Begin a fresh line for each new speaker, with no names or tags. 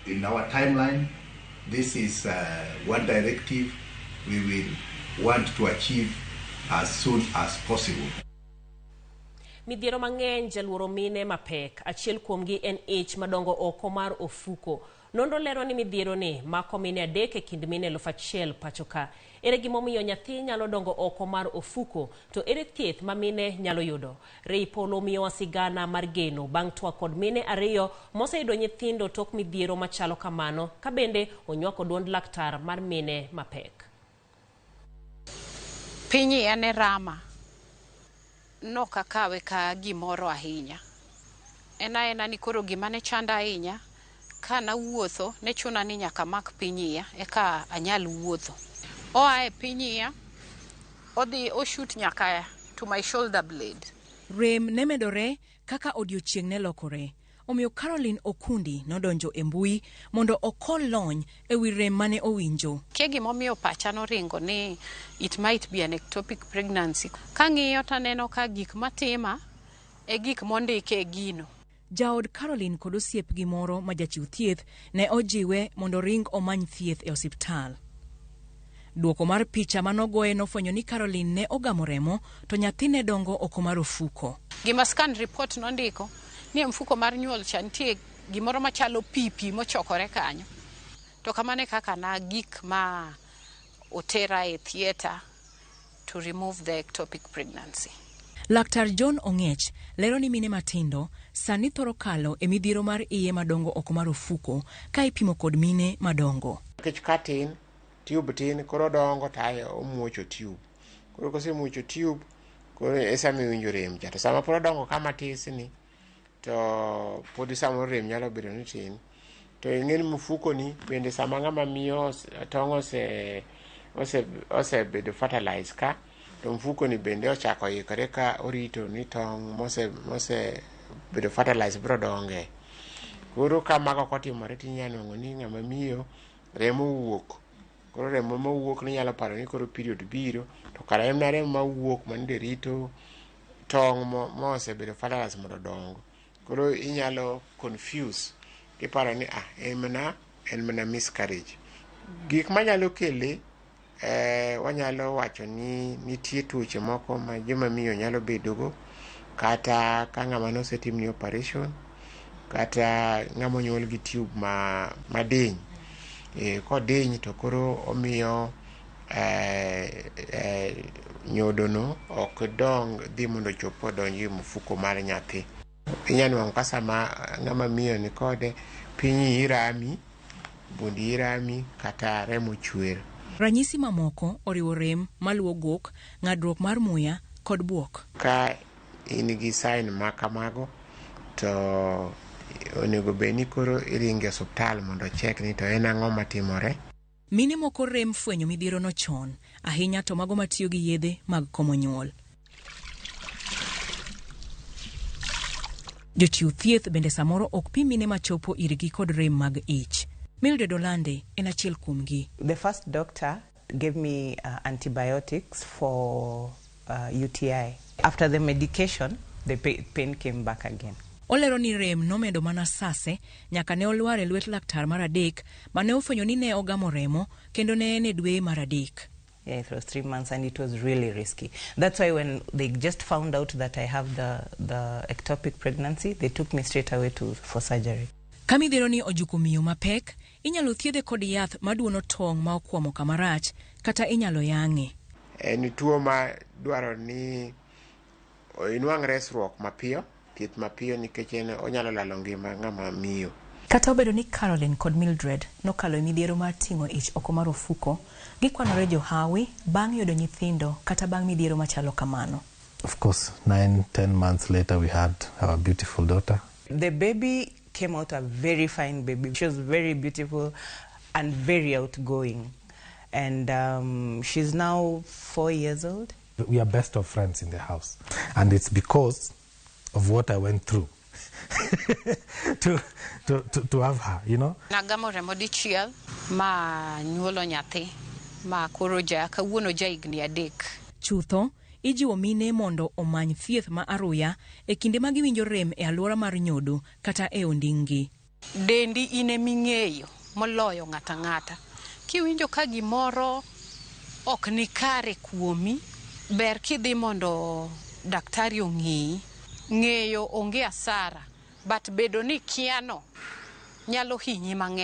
in our timeline, this is one directive we will want to achieve as soon as possible.
Midhiero mang'eny jaluoro mine mapek, achiel kuomgi en ich madongo oko mar ofuko. Nonro lero ni midhiero ni mako mine adek e kind mine 1,000 pachoka. Ere gimomiyo nyathi nyalo dongo oko mar ofuko, to ere thieth ma mine nyalo yudo? Rei Polo miyo sigana mar geno bang' twak kod mine ariyo moseyudo nyithindo tok midhiero machalo kamano, ka bende onywako duond laktar mar mine mapek.
Pinyi ene rama. No kakawe ka gimoro ahinya. Ena ni koro gima ne chanda ahinya, ka na wuotho ne chuna ni nyaka mak pinyiya eka anyal wuotho. Oa e pinyiya, odhi shoot nyaka to my shoulder blade.
Rem ne medore kaka odiochieng' ne lokore. Omiyo Caroline Okundi nodonjo e mbui mondo okol lony e wi rem mane owinjo.
Ke gimomiyo pacha noringo ni it might be an ectopic pregnancy. Kang'iyo taneno ka gik matima e gik mondike e gino.
Jaod Caroline kod osiepgi moro ma jachiw thieth ne ojiwe mondo ring omany thieth e osiptal. Duoko mar picha manogoye nofwenyo ni Caroline ne ogamo remo to nyathi ne dongo oko mar ofuko.
Gima scan report nondiko ni mfuko mar nyuol cha nitie gimoro machalo pipi mochokore kanyo. To kamane kaka na gik ma otera e theater to remove the ectopic pregnancy.
Laktar John Ong'ech lero ni mine matindo sani thoro kalo e midhiero mar iye madongo oko mar ofuko ka ipimo kod mine madongo.
Kech katin, tube tin, koro dongo tayo omuocho tube. Koro kose muocho tube, koro esa miwinjo rem cha. To sama poro dongo kama tisni, to podi samoro rem nyalo bedo ni tin. To ing'eni mfuko ni bende sama ng'ama miyo tong' ose bedo fertilize ka, to mfuko ni bende ochako ikore ka orito ni tong' mose bedo fertilize biro donge. Koro kamago kotimore tinyanong'o ni ng'ama miyo remo wuok. Koro remo mawuok ni nyalo paro ni koro period biro, to kara en remo mawuok manide rito tong' mose bedo fertilize mondo dongo. Koro inyalo confuse kiparo ni en mana miscarriage. Gik manyalo kele wanyalo wacho ni nitie tuoche moko ma joma miyo nyalo bedogo, kata ka ng'ama nosetimni operation, kata ng'ama onyuol gi tube madiny. Kodiny to koro omiyo nyodono ok dong dhi mondo chopo donji mfuko mar nyathi. Inyanwang'o ka sama ng'ama miyo ni kode, pinyi irami, bundi irami, kata remo chwer.
Ranyisi mamoko oriwo rem maluwo gok, ng'adruok mar muya kod buok.
Ka in gi sign ma kamago, to onego beni koro iringe osiptal mondo check ni to en ang'o matimore.
Mine moko rem fwenyo midhiero no chon, ahinya to mago matiyo gi yedhe mag komo nyuol. Jochiw thieth bende samoro ok pi mine machopo irgi kod rem mag ich. Milde Dolande en achiel kuomgi.
The first doctor gave me antibiotics for UTI. After the medication, the pain came back again.
Olero ni rem nomedo mana sase nyaka ne olwar e lwet laktar mar adek mane ofwenyo ni ne ogamo remo kendo ne en e dwe mar adek.
Yeah, it was 3 months and it was really risky. That's why when they just found out that I have the ectopic pregnancy, they took me straight away for surgery.
Kamidhiero ni ojuko miyo mapek, inyalo thiedhe kod yath maduono tong' ma okwamo kama rach, kata inyalo yang'e.
En tuo ma dwaro ni inwang' resruok mapiyo, thieth mapiyo nikech onyalo lalo ngima ng'ama miyo.
Kata obedo ni Caroline kod Mildred nokalo midhiero mar ting'o ich oko mar ofuko, gikwanore johawi bang' yudo nyithindo kata bang' midhiero machalo kamano.
Of course, 9-10 months later we had our beautiful daughter.
The baby came out a very fine baby. She was very beautiful and very outgoing. And she's now 4 years old.
We are best of friends in the house. And it's because of what I went through to have her, you know.
Nagamo remo dichiel ma nyuolo nyathi ma koro kawuono higni 3.
Chutho ijiwo mine mondo omany thieth ma aruya e kinde ma giwinjo rem e alwora mar nyodo kata e onding'gi.
Dendi ine ming'eyo moloyo ng'ata ng'ata. Kiwinjo ka gimoro ok ni kare kuomi, ber kidhi mondo daktari ong'ii. Ng'eyo onge asara, but bedo ni kiano nyalo hinyi mang'eny.